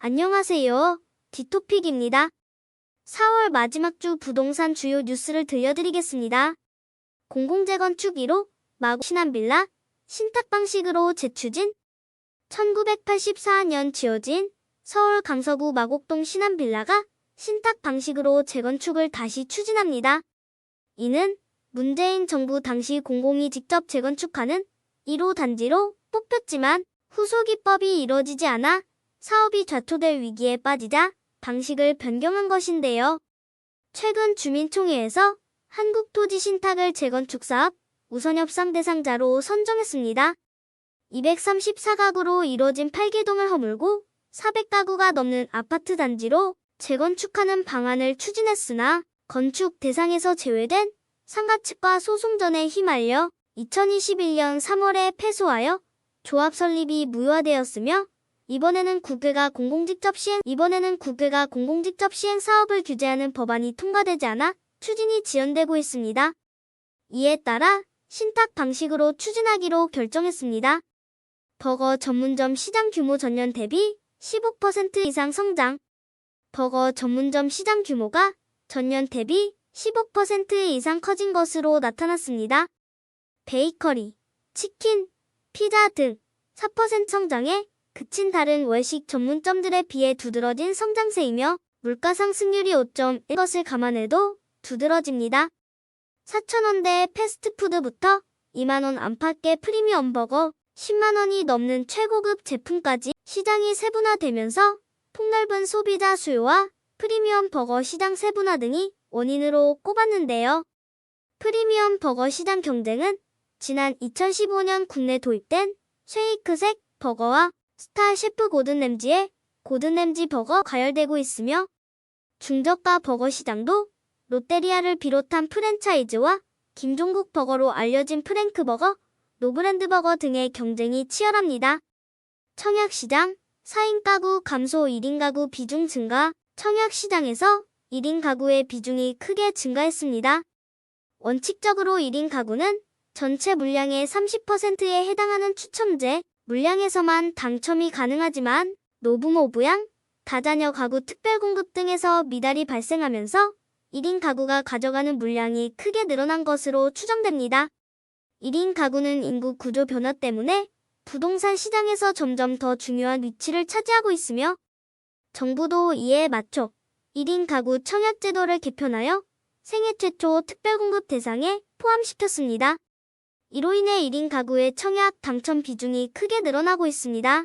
안녕하세요. 디토픽입니다. 4월 마지막 주 부동산 주요 뉴스를 들려드리겠습니다. 공공재건축 1호, 마곡 신한빌라, 신탁 방식으로 재추진. 1984년 지어진 서울 강서구 마곡동 신한빌라가 신탁 방식으로 재건축을 다시 추진합니다. 이는 문재인 정부 당시 공공이 직접 재건축하는 1호 단지로 뽑혔지만 후속 입법이 이뤄지지 않아 사업이 좌초될 위기에 빠지자 방식을 변경한 것인데요. 최근 주민총회에서 한국토지신탁을 재건축사업 우선협상 대상자로 선정했습니다. 234가구로 이뤄진 8개동을 허물고 400가구가 넘는 아파트 단지로 재건축하는 방안을 추진했으나 건축 대상에서 제외된 상가 측과 소송전에 휘말려 2021년 3월에 패소하여 조합 설립이 무효화되었으며 이번에는 국회가 공공직접 시행 사업을 규제하는 법안이 통과되지 않아 추진이 지연되고 있습니다. 이에 따라 신탁 방식으로 추진하기로 결정했습니다. 버거 전문점 시장 규모 전년 대비 15% 이상 성장. 버거 전문점 시장 규모가 전년 대비 15% 이상 커진 것으로 나타났습니다. 베이커리, 치킨, 피자 등 4% 성장에 그친 다른 외식 전문점들에 비해 두드러진 성장세이며 물가 상승률이 5.1 것을 감안해도 두드러집니다. 4,000원대 패스트푸드부터 2만원 안팎의 프리미엄 버거, 10만원이 넘는 최고급 제품까지 시장이 세분화되면서 폭넓은 소비자 수요와 프리미엄 버거 시장 세분화 등이 원인으로 꼽았는데요. 프리미엄 버거 시장 경쟁은 지난 2015년 국내 도입된 쉐이크색 버거와 스타 셰프 고든 램지의 고든 램지 버거 가열되고 있으며 중저가 버거 시장도 롯데리아를 비롯한 프랜차이즈와 김종국 버거로 알려진 프랭크 버거, 노브랜드 버거 등의 경쟁이 치열합니다. 청약시장, 4인 가구 감소 1인 가구 비중 증가. 청약시장에서 1인 가구의 비중이 크게 증가했습니다. 원칙적으로 1인 가구는 전체 물량의 30%에 해당하는 추첨제, 물량에서만 당첨이 가능하지만 노부모 부양, 다자녀 가구 특별공급 등에서 미달이 발생하면서 1인 가구가 가져가는 물량이 크게 늘어난 것으로 추정됩니다. 1인 가구는 인구 구조 변화 때문에 부동산 시장에서 점점 더 중요한 위치를 차지하고 있으며 정부도 이에 맞춰 1인 가구 청약제도를 개편하여 생애 최초 특별공급 대상에 포함시켰습니다. 이로 인해 1인 가구의 청약 당첨 비중이 크게 늘어나고 있습니다.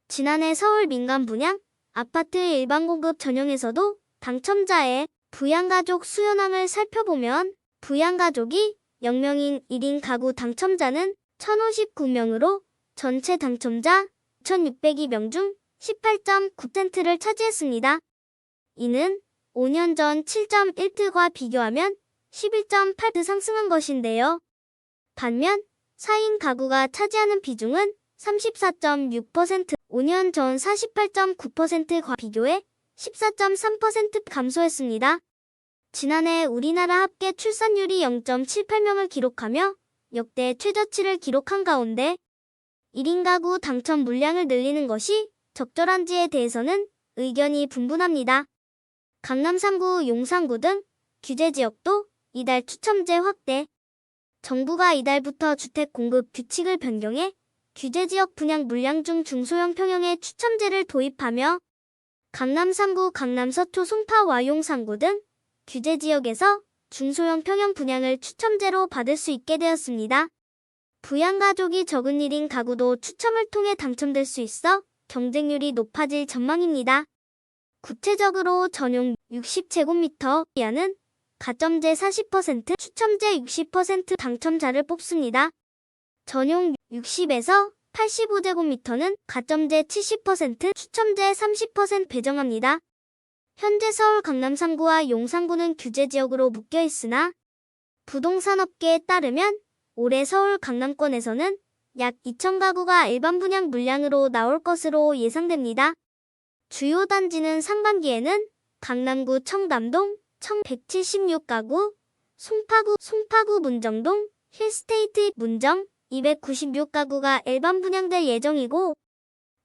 지난해 서울 민간 분양, 아파트 일반 공급 전형에서도 당첨자의 부양가족 수요량을 살펴보면 부양가족이 0명인 1인 가구 당첨자는 1,059명으로 전체 당첨자 2,602명 중 18.9%를 차지했습니다. 이는 5년 전 7.1%와 비교하면 11.8% 상승한 것인데요. 반면 4인 가구가 차지하는 비중은 34.6%, 5년 전 48.9%과 비교해 14.3% 감소했습니다. 지난해 우리나라 합계 출산율이 0.78명을 기록하며 역대 최저치를 기록한 가운데 1인 가구 당첨 물량을 늘리는 것이 적절한지에 대해서는 의견이 분분합니다. 강남 3구, 용산구 등 규제지역도 이달 추첨제 확대. 정부가 이달부터 주택 공급 규칙을 변경해 규제지역 분양 물량 중 중소형 평형의 추첨제를 도입하며 강남 3구, 강남 서초, 송파와 용산구 등 규제지역에서 중소형 평형 분양을 추첨제로 받을 수 있게 되었습니다. 부양가족이 적은 1인 가구도 추첨을 통해 당첨될 수 있어 경쟁률이 높아질 전망입니다. 구체적으로 전용 60제곱미터 이하는 가점제 40%, 추첨제 60% 당첨자를 뽑습니다. 전용 60에서 85제곱미터는 가점제 70%, 추첨제 30% 배정합니다. 현재 서울 강남 3구와 용산구는 규제지역으로 묶여 있으나 부동산업계에 따르면 올해 서울 강남권에서는 약 2,000가구가 일반 분양 물량으로 나올 것으로 예상됩니다. 주요 단지는 상반기에는 강남구 청담동 1,176가구, 송파구 문정동, 힐스테이트 문정 296가구가 일반 분양될 예정이고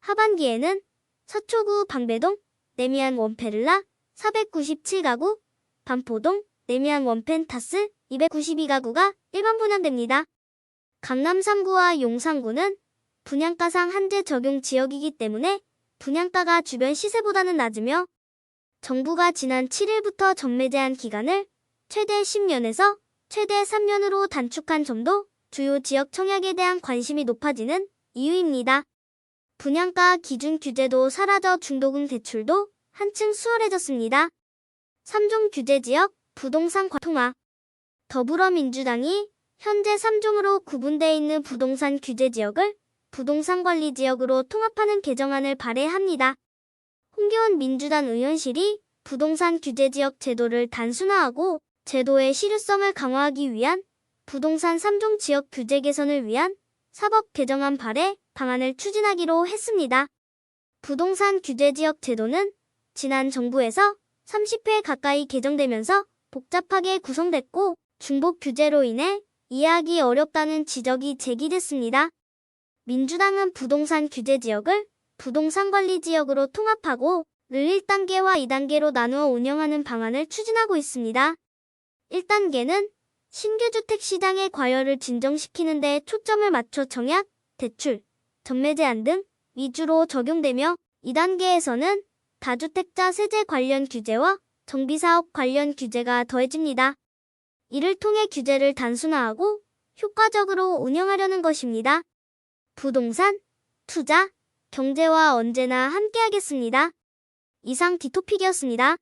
하반기에는 서초구 방배동, 레미안 원페를라 497가구, 반포동, 레미안 원펜타스 292가구가 일반 분양됩니다. 강남 3구와 용산 9는 분양가상 한제 적용 지역이기 때문에 분양가가 주변 시세보다는 낮으며 정부가 지난 7일부터 전매 제한 기간을 최대 10년에서 최대 3년으로 단축한 점도 주요 지역 청약에 대한 관심이 높아지는 이유입니다. 분양가 기준 규제도 사라져 중도금 대출도 한층 수월해졌습니다. 3종 규제 지역 부동산 통합. 더불어민주당이 현재 3종으로 구분되어 있는 부동산 규제 지역을 부동산 관리 지역으로 통합하는 개정안을 발의합니다. 홍기원 민주당 의원실이 부동산 규제 지역 제도를 단순화하고 제도의 실효성을 강화하기 위한 부동산 3종 지역 규제 개선을 위한 사법 개정안 발의 방안을 추진하기로 했습니다. 부동산 규제 지역 제도는 지난 정부에서 30회 가까이 개정되면서 복잡하게 구성됐고 중복 규제로 인해 이해하기 어렵다는 지적이 제기됐습니다. 민주당은 부동산 규제 지역을 부동산 관리 지역으로 통합하고 를 1단계와 2단계로 나누어 운영하는 방안을 추진하고 있습니다. 1단계는 신규 주택 시장의 과열을 진정시키는 데 초점을 맞춰 청약, 대출, 전매 제한 등 위주로 적용되며 2단계에서는 다주택자 세제 관련 규제와 정비사업 관련 규제가 더해집니다. 이를 통해 규제를 단순화하고 효과적으로 운영하려는 것입니다. 부동산, 투자, 경제와 언제나 함께하겠습니다. 이상 디토픽이었습니다.